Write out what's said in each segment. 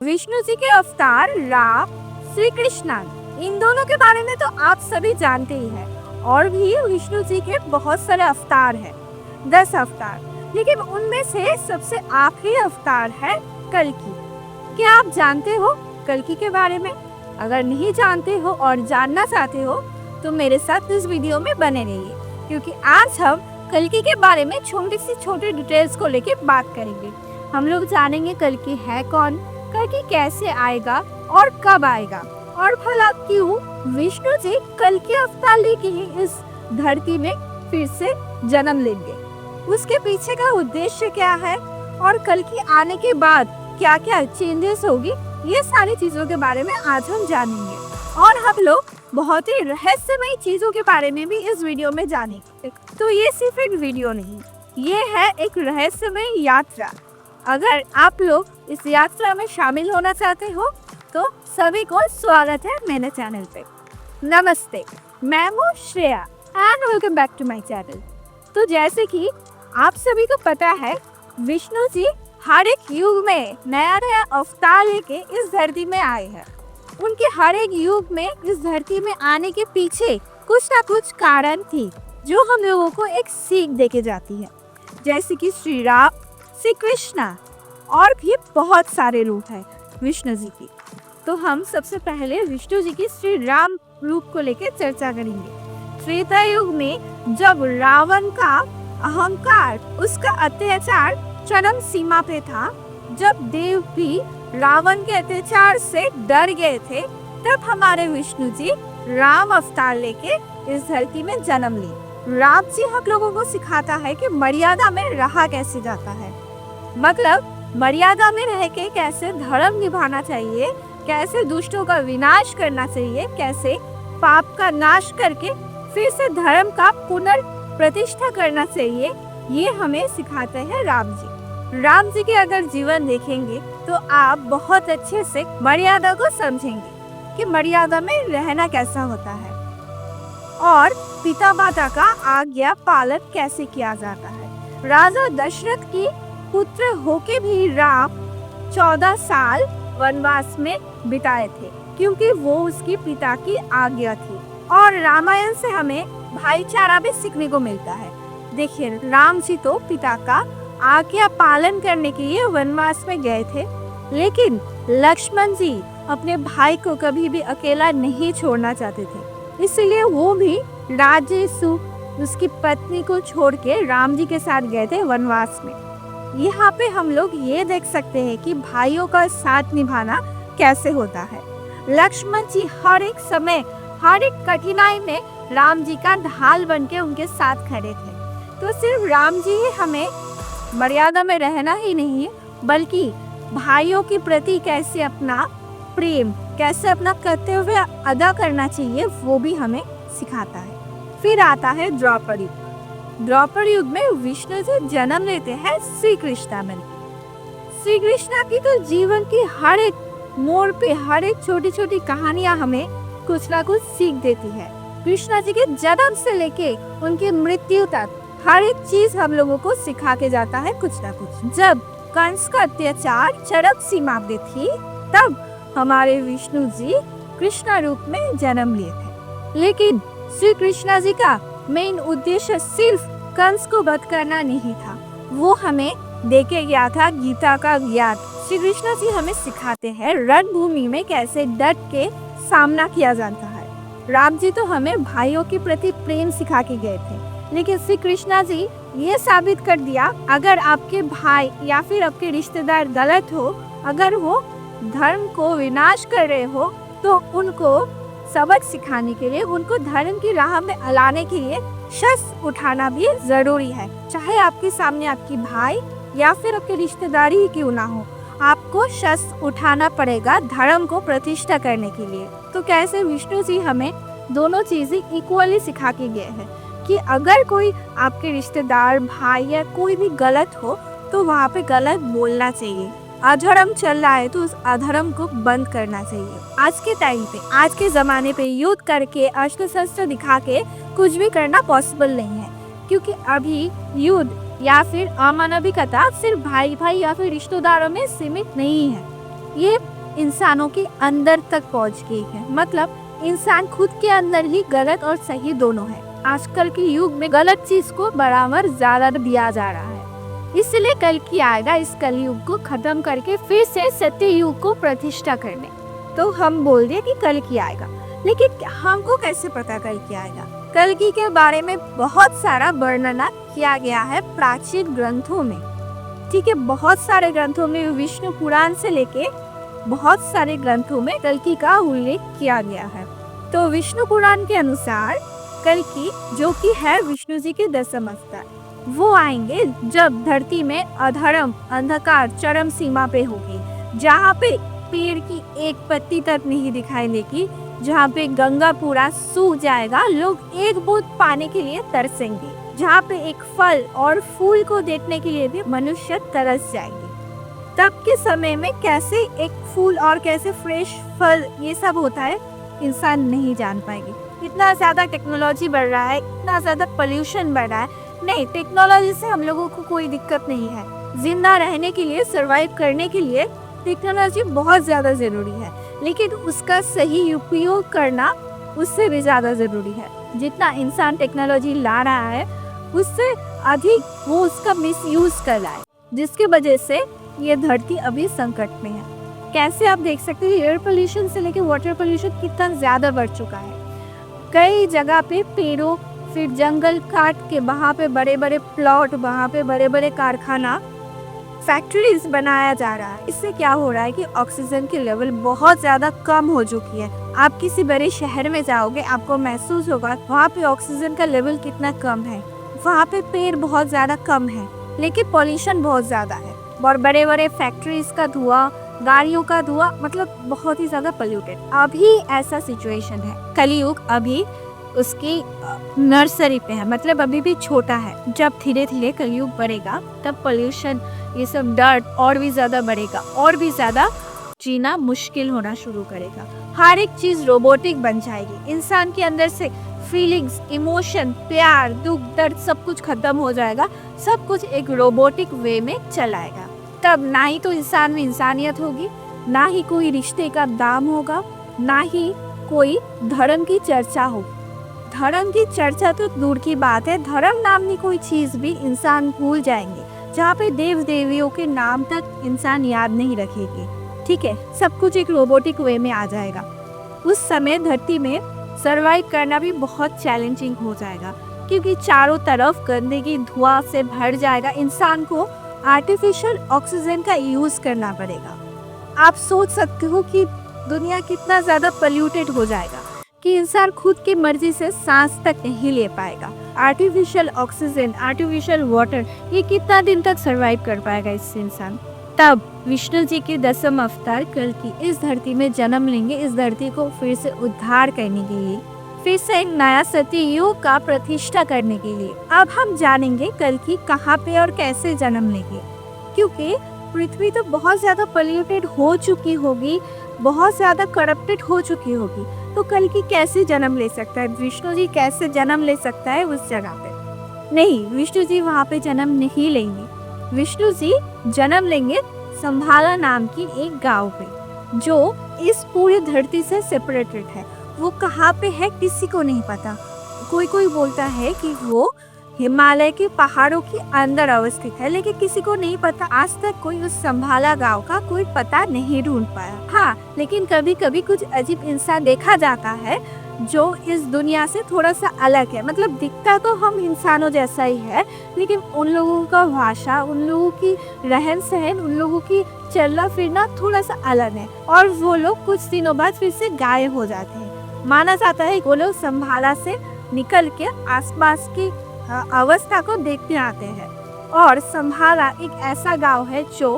विष्णु जी के अवतार राम, श्री कृष्णा, इन दोनों के बारे में तो आप सभी जानते ही हैं। और भी विष्णु जी के बहुत सारे अवतार हैं, 10 अवतार, लेकिन उनमें से सबसे आखिरी अवतार है कल्कि। क्या आप जानते हो कल्कि के बारे में? अगर नहीं जानते हो और जानना चाहते हो तो मेरे साथ इस वीडियो में बने रहिए, क्योंकि आज हम कल्कि के बारे में छोटे डिटेल्स को लेके बात करेंगे। हम लोग जानेंगे कल्कि है कौन, कल्कि कैसे आएगा और कब आएगा, और भला क्यों विष्णु जी कल्कि अवतार लेके ही इस धरती में फिर से जन्म लेंगे, उसके पीछे का उद्देश्य क्या है, और कल्कि आने के बाद क्या क्या चेंजेस होगी, ये सारी चीजों के बारे में आज हम जानेंगे। और हम लोग बहुत ही रहस्यमय चीजों के बारे में भी इस वीडियो में जानेंगे। तो ये सिर्फ एक वीडियो नहीं, ये है एक रहस्यमय यात्रा। अगर आप लोग इस यात्रा में शामिल होना चाहते हो तो सभी को स्वागत है मेरे चैनल पे। नमस्ते, मैं हूँ Shreya and welcome back to my channel. तो जैसे कि आप सभी को पता है, विष्णु जी हर एक युग में नया नया अवतार लेके इस धरती में आए हैं। उनके हर एक युग में इस धरती में आने के पीछे कुछ ना कुछ कारण थी जो हम लोगों को एक सीख देके जाती है, जैसे कि श्री राम, श्री कृष्णा, और भी बहुत सारे रूप हैं विष्णु जी की। तो हम सबसे पहले विष्णु जी की श्री राम रूप को लेकर चर्चा करेंगे। त्रेता युग में जब रावण का अहंकार, उसका अत्याचार चरम सीमा पे था, जब देव भी रावण के अत्याचार से डर गए थे, तब हमारे विष्णु जी राम अवतार लेके इस धरती में जन्म लिए। राम जी हम लोगों को सिखाता है कि मर्यादा में रहा कैसे जाता है, मतलब मर्यादा में रह के कैसे धर्म निभाना चाहिए, कैसे दुष्टों का विनाश करना चाहिए, कैसे पाप का नाश करके फिर से धर्म का पुनर्प्रतिष्ठा करना चाहिए, ये हमें सिखाते हैं राम जी। राम जी के अगर जीवन देखेंगे तो आप बहुत अच्छे से मर्यादा को समझेंगे कि मर्यादा में रहना कैसा होता है और पिता माता का आज्ञा पालन कैसे किया जाता है। राजा दशरथ की पुत्र होके भी राम 14 साल वनवास में बिताए थे, क्योंकि वो उसकी पिता की आज्ञा थी। और रामायण से हमें भाईचारा भी सीखने को मिलता है। देखिए, राम जी तो पिता का आज्ञा पालन करने के लिए वनवास में गए थे, लेकिन लक्ष्मण जी अपने भाई को कभी भी अकेला नहीं छोड़ना चाहते थे, इसलिए वो भी राज्य सुख उसकी पत्नी को छोड़ के राम जी के साथ गए थे वनवास में। यहाँ पे हम लोग ये देख सकते हैं कि भाइयों का साथ निभाना कैसे होता है। लक्ष्मण जी हर एक समय, हर एक कठिनाई में राम जी का ढाल बन के उनके साथ खड़े थे। तो सिर्फ राम जी ही हमें मर्यादा में रहना ही नहीं, बल्कि भाइयों के प्रति कैसे अपना प्रेम, कैसे अपना कर्तव्य अदा करना चाहिए, वो भी हमें सिखाता है। फिर आता है द्वापर युग। द्वापर युग में विष्णु जी जन्म लेते हैं श्री कृष्णा में। श्री कृष्णा की तो जीवन की हर एक मोड़ पे, हर एक छोटी छोटी कहानियां हमें कुछ ना कुछ सीख देती है। कृष्णा जी के जन्म से लेके उनकी मृत्यु तक हर एक चीज हम लोगों को सिखा के जाता है कुछ ना कुछ। जब कंस का अत्याचार चरम सीमा पे थी, तब हमारे विष्णु जी कृष्णा रूप में जन्म लिए थे। लेकिन श्री कृष्णा जी का मेन उद्देश्य सिर्फ कंस को वध करना नहीं था, वो हमें देके गया था गीता का ज्ञान। श्री कृष्ण जी हमें सिखाते हैं रणभूमि में कैसे डट के सामना किया जाता है। राम जी तो हमें भाइयों के प्रति प्रेम सिखा के गए थे, लेकिन श्री कृष्णा जी ये साबित कर दिया, अगर आपके भाई या फिर आपके रिश्तेदार गलत हो, अगर वो धर्म को विनाश कर रहे हो, तो उनको सबक सिखाने के लिए, उनको धर्म की राह में लाने के लिए शस्त्र उठाना भी जरूरी है। चाहे आपके सामने आपकी भाई या फिर आपके रिश्तेदारी ही क्यों ना हो, आपको शस्त्र उठाना पड़ेगा धर्म को प्रतिष्ठा करने के लिए। तो कैसे विष्णु जी हमें दोनों चीजें इक्वली सिखा के गए हैं कि अगर कोई आपके रिश्तेदार, भाई या कोई भी गलत हो तो वहाँ पे गलत बोलना चाहिए। अधर्म चल रहा है तो उस अधर्म को बंद करना चाहिए। आज के टाइम पे, आज के जमाने पे युद्ध करके, अस्त्र शस्त्र दिखा के कुछ भी करना पॉसिबल नहीं है, क्योंकि अभी युद्ध या फिर अमानविकता सिर्फ भाई भाई या फिर रिश्तेदारों में सीमित नहीं है। ये इंसानों के अंदर तक पहुंच गई है। मतलब इंसान खुद के अंदर ही गलत और सही दोनों है। आजकल के युग में गलत चीज को बराबर ज्यादा दिया जा रहा है, इसलिए कल्कि आएगा इस कलयुग को खत्म करके फिर से सत्य युग को प्रतिष्ठा करने। तो हम बोल दिए कि कल्कि आएगा, लेकिन हमको कैसे पता कल्कि आएगा? कल्कि के बारे में बहुत सारा वर्णना किया गया है प्राचीन ग्रंथों में। ठीक है, बहुत सारे ग्रंथों में, विष्णु पुराण से लेके बहुत सारे ग्रंथों में कल्कि का उल्लेख किया गया है। तो विष्णु पुराण के अनुसार कल्कि, जो कि है विष्णु जी के दसम अवतार, वो आएंगे जब धरती में अधर्म अंधकार चरम सीमा पे होगी, जहाँ पे पेड़ की एक पत्ती तक नहीं दिखाई देगी, जहाँ पे गंगा पूरा सूख जाएगा, लोग एक बूंद पाने के लिए तरसेंगे, जहाँ पे एक फल और फूल को देखने के लिए भी मनुष्य तरस जाएंगे। तब के समय में कैसे एक फूल और कैसे फ्रेश फल ये सब होता है, इंसान नहीं जान पाएंगे। इतना ज्यादा टेक्नोलॉजी बढ़ रहा है, इतना ज्यादा पोल्यूशन बढ़ रहा है। नहीं, टेक्नोलॉजी से हम लोगों को कोई दिक्कत नहीं है। जिंदा रहने के लिए, सरवाइव करने के लिए टेक्नोलॉजी बहुत ज्यादा जरूरी है, लेकिन उसका सही उपयोग करना उससे भी ज्यादा जरूरी है। जितना इंसान टेक्नोलॉजी ला रहा है, उससे अधिक वो उसका मिसयूज कर रहा है, जिसकी वजह से ये धरती अभी संकट में है। कैसे आप देख सकते हैं, एयर पोल्यूशन से लेकर वाटर पोल्यूशन कितना ज्यादा बढ़ चुका है। कई जगह पे पेड़ों, फिर जंगल काट के वहाँ पे बड़े बड़े प्लॉट, वहाँ पे बड़े बड़े कारखाना, फैक्ट्रीज बनाया जा रहा है। इससे क्या हो रहा है कि ऑक्सीजन की लेवल बहुत ज्यादा कम हो चुकी है। आप किसी बड़े शहर में जाओगे, आपको महसूस होगा वहाँ पे ऑक्सीजन का लेवल कितना कम है। वहाँ पे पेड़ बहुत ज्यादा कम है, लेकिन पॉल्यूशन बहुत ज्यादा है। और बड़े बड़े फैक्ट्रीज का धुआं, गाड़ियों का धुआं, मतलब बहुत ही ज्यादा पोल्यूटेड। अभी ऐसा सिचुएशन है। कलयुग अभी उसकी नर्सरी पे है, मतलब अभी भी छोटा है। जब धीरे धीरे कलयुग बढ़ेगा, तब पोल्यूशन, ये सब डर्ट और भी ज्यादा बढ़ेगा, और भी ज्यादा जीना मुश्किल होना शुरू करेगा। हर एक चीज रोबोटिक बन जाएगी। इंसान के अंदर से फीलिंग्स, इमोशन, प्यार, दुख, दर्द सब कुछ खत्म हो जाएगा। सब कुछ एक रोबोटिक वे में चलाएगा। तब ना ही तो इंसान में इंसानियत होगी, ना ही कोई रिश्ते का दाम होगा, ना ही कोई धर्म की चर्चा होगी। धर्म की चर्चा तो दूर की बात है, धर्म नाम की कोई चीज भी इंसान भूल जाएंगे, जहाँ पे देव देवियों के नाम तक इंसान याद नहीं रखेगी। ठीक है, सब कुछ एक रोबोटिक वे में आ जाएगा। उस समय धरती में सरवाइव करना भी बहुत चैलेंजिंग हो जाएगा, क्योंकि चारों तरफ गंदगी, धुआं से भर जाएगा। इंसान को आर्टिफिशियल ऑक्सीजन का यूज करना पड़ेगा। आप सोच सकते हो कि दुनिया कितना ज्यादा पोल्यूटेड हो जाएगा कि इंसान खुद की मर्जी से सांस तक नहीं ले पाएगा। आर्टिफिशियल ऑक्सीजन, आर्टिफिशियल वाटर, ये कितना दिन तक सरवाइव कर पाएगा इससे इंसान? तब विष्णु जी के दसम अवतार कल्कि इस धरती में जन्म लेंगे, इस धरती को फिर से उद्धार करने के लिए, फिर से एक नया सत्य युग का प्रतिष्ठा करने के लिए। अब हम जानेंगे कल्कि कहाँ पे और कैसे जन्म लेंगे, क्योंकि पृथ्वी तो बहुत ज्यादा पोल्यूटेड हो चुकी होगी, बहुत ज्यादा करप्टेड हो चुकी होगी। तो कल्कि कैसे जन्म ले सकता है, विष्णु जी कैसे जन्म ले सकता है उस जगह पे? नहीं, विष्णु जी वहाँ पे जन्म नहीं लेंगे। विष्णु जी जन्म लेंगे संभाला नाम की एक गांव पे, जो इस पूरी धरती से सेपरेटेड है। वो कहाँ पे है किसी को नहीं पता। कोई कोई बोलता है कि वो हिमालय के पहाड़ों के अंदर अवस्थित है, लेकिन किसी को नहीं पता। आज तक कोई उस संभाला गांव का कोई पता नहीं ढूंढ पाया। हाँ, लेकिन कभी कभी कुछ अजीब इंसान देखा जाता है जो इस दुनिया से थोड़ा सा अलग है। मतलब दिखता तो हम इंसानों जैसा ही है, लेकिन उन लोगों का भाषा, उन लोगों की रहन सहन, उन लोगों की चलना फिरना थोड़ा सा अलग है, और वो लोग कुछ दिनों बाद फिर से गायब हो जाते हैं। माना जाता है वो लोग संभाला से निकल के आसपास की अवस्था को देखने आते हैं। और संभाला एक ऐसा गांव है जो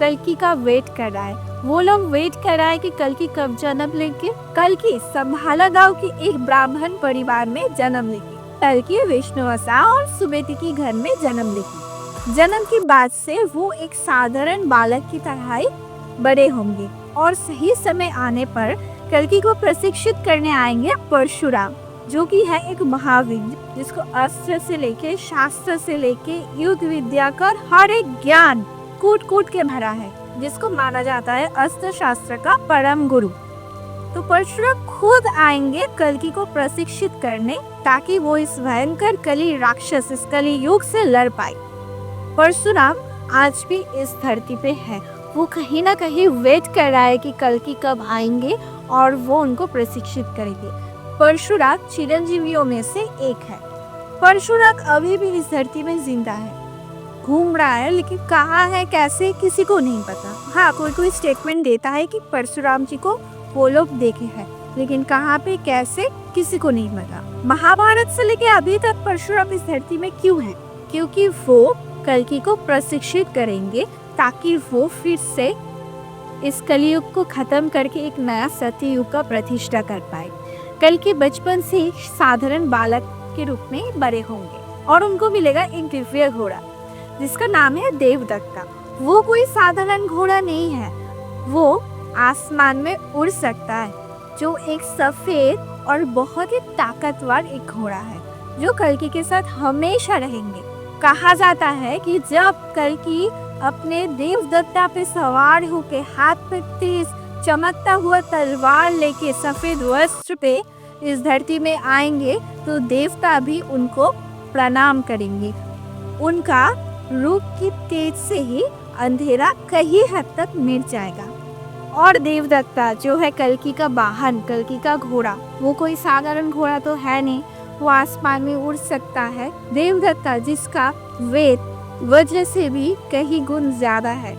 कल्कि का वेट कर रहा है। वो लोग वेट कर रहा है कि कल्कि कब जन्म लेंगे। कल्कि संभाला गांव की एक ब्राह्मण परिवार में जन्म लेगी। कल्कि विष्णुवसा और सुबेती के घर में जन्म लेगी। जन्म के बाद से वो एक साधारण बालक की तरह ही बड़े होंगे, और सही समय आने पर कल्कि को प्रशिक्षित करने आएंगे परशुराम, जो कि है एक महावीर, जिसको अस्त्र से लेके, शास्त्र से लेके, युद्ध विद्या का हर एक ज्ञान कूट कूट के भरा है। जिसको माना जाता है अस्त्र शास्त्र का परम गुरु। तो परशुराम खुद आएंगे कल्कि को प्रशिक्षित करने, ताकि वो इस भयंकर कली राक्षस, इस कली युग से लड़ पाए। परशुराम आज भी इस धरती पे है। वो कहीं ना कहीं वेट कर रहा है कि कल्कि कब आएंगे और वो उनको प्रशिक्षित करेंगे। परशुराम चिरंजीवियों में से एक है। परशुराम अभी भी इस धरती में जिंदा है, घूम रहा है, लेकिन कहाँ है, कैसे, किसी को नहीं पता। हाँ, कोई कोई स्टेटमेंट देता है कि परशुराम जी को वो लोग देखे हैं, लेकिन कहाँ पे, कैसे, किसी को नहीं पता। महाभारत से लेके अभी तक परशुराम इस धरती में क्यों है? क्योंकि वो कल्कि को प्रशिक्षित करेंगे, ताकि वो फिर से इस कलयुग को खत्म करके एक नया सत्ययुग का प्रतिष्ठा कर पाए। कल्कि बचपन से साधारण बालक के रूप में बड़े होंगे और उनको मिलेगा एक दिव्य घोड़ा जिसका नाम है देवदत्ता। वो कोई साधारण घोड़ा नहीं है, वो आसमान में उड़ सकता है, जो एक सफेद और बहुत ही ताकतवर एक घोड़ा है, जो कल्कि के साथ हमेशा रहेंगे। कहा जाता है कि जब कल्कि अपने देवदत्ता पे सवार होके हाथ में तेज चमकता हुआ तलवार लेके सफेद वस्त्र पे इस धरती में आएंगे, तो देवता भी उनको प्रणाम करेंगे। उनका रूप की तेज से ही अंधेरा कहीं हद तक मिट जाएगा। और देवदत्ता जो है कल्कि का वाहन, कल्कि का घोड़ा, वो कोई साधारण घोड़ा तो है नहीं, वो आसमान में उड़ सकता है। देवदत्ता जिसका वेग वज्र से भी कहीं गुण ज्यादा है,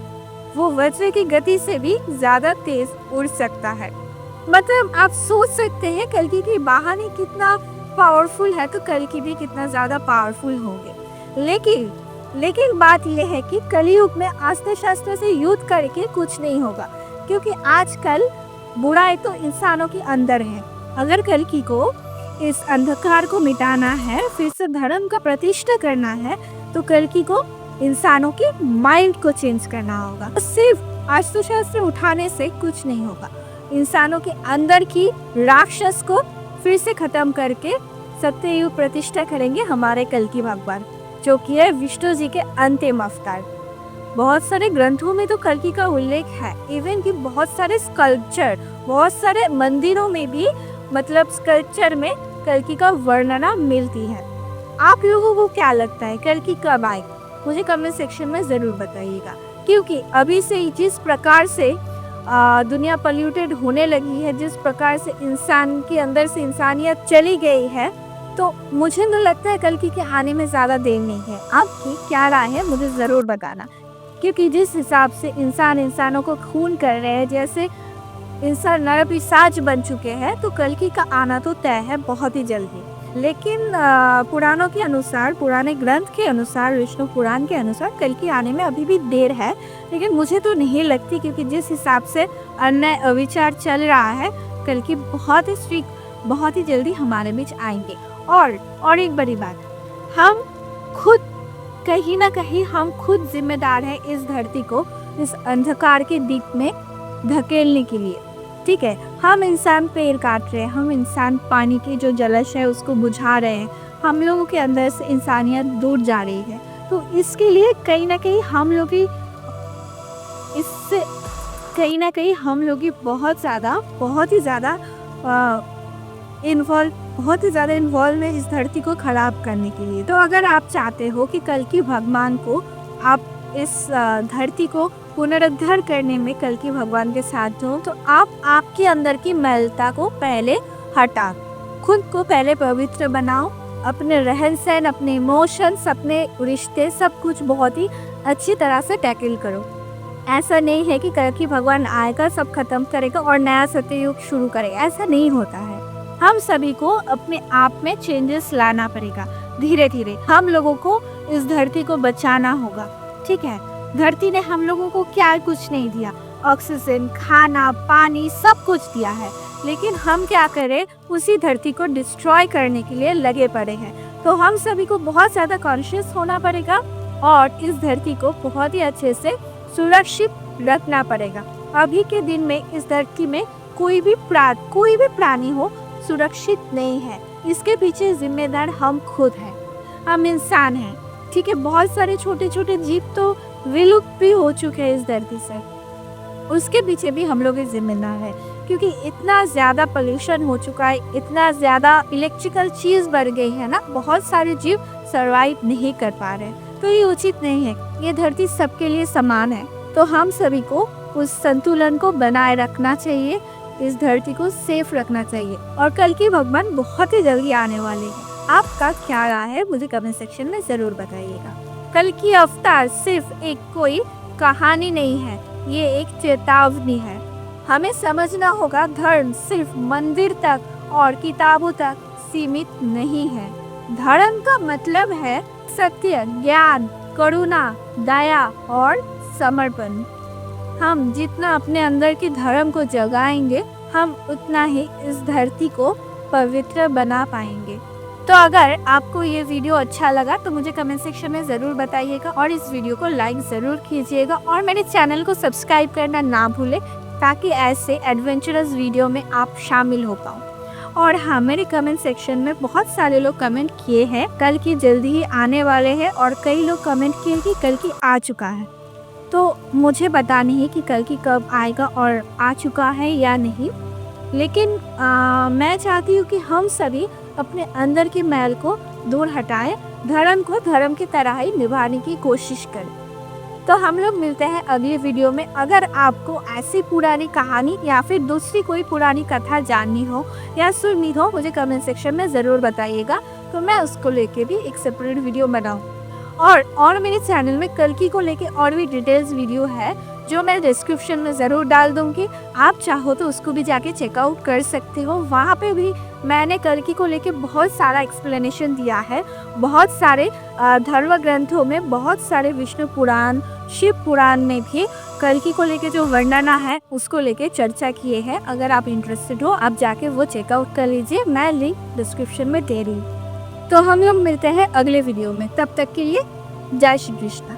वो वज्र की गति से भी ज्यादा तेज उड़ सकता है। मतलब आप सोच सकते हैं कल्कि की वाहन ही कितना पावरफुल है, तो कल्कि भी कितना ज्यादा पावरफुल होंगे। लेकिन बात यह है कि कलयुग में अस्त्र शस्त्र से युद्ध करके कुछ नहीं होगा, क्योंकि आजकल बुराई तो इंसानों के अंदर है। अगर कल्कि को इस अंधकार को मिटाना है, फिर से धर्म का प्रतिष्ठा करना है, तो कल्कि को इंसानों के माइंड को चेंज करना होगा। सिर्फ अस्त्र शस्त्र उठाने से कुछ नहीं होगा। इंसानों के अंदर की राक्षस को फिर से खत्म करके सत्ययुग प्रतिष्ठा करेंगे हमारे कल्कि भगवान, जो कि है विष्णु जी के अंतिम अवतार। बहुत सारे ग्रंथों में तो कल्कि का उल्लेख है, इवन कि बहुत सारे स्कल्पचर, बहुत सारे मंदिरों में भी मतलब स्कल्पचर में कल्कि का वर्णना मिलती है। आप लोगों को क्या लगता है कल्कि कब आए? मुझे कमेंट सेक्शन में ज़रूर बताइएगा, क्योंकि अभी से जिस प्रकार से दुनिया पोल्यूटेड होने लगी है, जिस प्रकार से इंसान के अंदर से इंसानियत चली गई है, तो मुझे नहीं लगता है कल्कि के आने में ज़्यादा देर नहीं है। आपकी क्या राय है मुझे ज़रूर बताना, क्योंकि जिस हिसाब से इंसान इंसानों को खून कर रहे हैं, जैसे इंसान नरपिशाच बन चुके हैं, तो कल्कि का आना तो तय है बहुत ही जल्दी। लेकिन पुराणों के अनुसार, पुराने ग्रंथ के अनुसार, विष्णु पुराण के अनुसार कल्कि आने में अभी भी देर है, लेकिन मुझे तो नहीं लगती, क्योंकि जिस हिसाब से अन्याय अविचार चल रहा है, कल्कि बहुत ही स्ट्रिक्ट, बहुत ही जल्दी हमारे बीच आएंगे। और एक बड़ी बात, हम खुद कहीं ना कहीं हम खुद जिम्मेदार हैं इस धरती को इस अंधकार के दीप में धकेलने के लिए। ठीक है, हम इंसान पेड़ काट रहे हैं, हम इंसान पानी की जो जलश है उसको बुझा रहे हैं, हम लोगों के अंदर से इंसानियत दूर जा रही है। तो इसके लिए कहीं ना कहीं हम लोग की इससे कहीं ना कहीं हम लोग की बहुत ही ज़्यादा इन्वॉल्व में इस धरती को खराब करने के लिए। तो अगर आप चाहते हो कि कल्कि भगवान को आप इस धरती को पुनरुद्धार करने में कल्कि भगवान के साथ हो, तो आप आपके अंदर की मैलता को पहले हटा, खुद को पहले पवित्र बनाओ, अपने रहन सहन, अपने इमोशंस, अपने रिश्ते, सब कुछ बहुत ही अच्छी तरह से टैकल करो। ऐसा नहीं है कि कल्कि भगवान आएगा, सब खत्म करेगा और नया सत्ययुग शुरू करेगा, ऐसा नहीं होता है। हम सभी को अपने आप में चेंजेस लाना पड़ेगा। धीरे धीरे हम लोगों को इस धरती को बचाना होगा। ठीक है, धरती ने हम लोगों को क्या कुछ नहीं दिया, ऑक्सीजन, खाना, पानी, सब कुछ दिया है, लेकिन हम क्या करें, उसी धरती को डिस्ट्रॉय करने के लिए लगे पड़े हैं। तो हम सभी को बहुत ज़्यादा कॉन्शियस होना पड़ेगा और इस धरती को बहुत ही अच्छे से सुरक्षित रखना पड़ेगा। अभी के दिन में इस धरती में कोई भी प्राणी हो सुरक्षित नहीं है, इसके पीछे जिम्मेदार हम खुद हैं, हम इंसान हैं। ठीक है, बहुत सारे छोटे छोटे जीव तो विलुप्त भी हो चुके हैं इस धरती से, उसके पीछे भी हम लोग ही जिम्मेदार है, क्योंकि इतना ज़्यादा पोल्यूशन हो चुका है, इतना ज़्यादा इलेक्ट्रिकल चीज़ बढ़ गई है ना, बहुत सारे जीव सरवाइव नहीं कर पा रहे हैं। तो ये उचित नहीं है। ये धरती सबके लिए समान है, तो हम सभी को उस संतुलन को बनाए रखना चाहिए, इस धरती को सेफ रखना चाहिए। और कल की भगवान बहुत ही जल्दी आने वाले हैं। आपका क्या राय है मुझे कमेंट सेक्शन में ज़रूर बताइएगा। कल की अवतार सिर्फ एक कोई कहानी नहीं है, ये एक चेतावनी है। हमें समझना होगा धर्म सिर्फ मंदिर तक और किताबों तक सीमित नहीं है। धर्म का मतलब है सत्य, ज्ञान, करुणा, दया और समर्पण। हम जितना अपने अंदर के धर्म को जगाएंगे, हम उतना ही इस धरती को पवित्र बना पाएंगे। तो अगर आपको ये वीडियो अच्छा लगा तो मुझे कमेंट सेक्शन में ज़रूर बताइएगा और इस वीडियो को लाइक ज़रूर कीजिएगा और मेरे चैनल को सब्सक्राइब करना ना भूलें, ताकि ऐसे एडवेंचरस वीडियो में आप शामिल हो पाओ। और हाँ, मेरे कमेंट सेक्शन में बहुत सारे लोग कमेंट किए हैं कल की जल्दी ही आने वाले हैं, और कई लोग कमेंट किए कि कल की आ चुका है। तो मुझे पता नहीं कि कल की कब आएगा और आ चुका है या नहीं, लेकिन मैं चाहती हूँ कि हम सभी अपने अंदर के मैल को दूर हटाएं, धर्म को धर्म की तरह ही निभाने की कोशिश करें। तो हम लोग मिलते हैं अगली वीडियो में। अगर आपको ऐसी पुरानी कहानी या फिर दूसरी कोई पुरानी कथा जाननी हो या सुननी हो, मुझे कमेंट सेक्शन में ज़रूर बताइएगा, तो मैं उसको लेके भी एक सेपरेट वीडियो बनाऊँ। और मेरे चैनल में कल की को लेके और भी डिटेल्स वीडियो है जो मैं डिस्क्रिप्शन में ज़रूर डाल दूँगी। आप चाहो तो उसको भी जाके चेकआउट कर सकते हो। वहाँ पे भी मैंने कल की को लेके बहुत सारा एक्सप्लेनेशन दिया है। बहुत सारे धर्म ग्रंथों में, बहुत सारे विष्णु पुराण, शिव पुराण में भी कल की को लेके जो वर्णना है उसको लेके चर्चा किए हैं। अगर आप इंटरेस्टेड हो, आप जाके वो चेकआउट कर लीजिए, मैं लिंक डिस्क्रिप्शन में दे रही हूँ। तो हम लोग मिलते हैं अगले वीडियो में, तब तक के लिए जय श्री कृष्ण।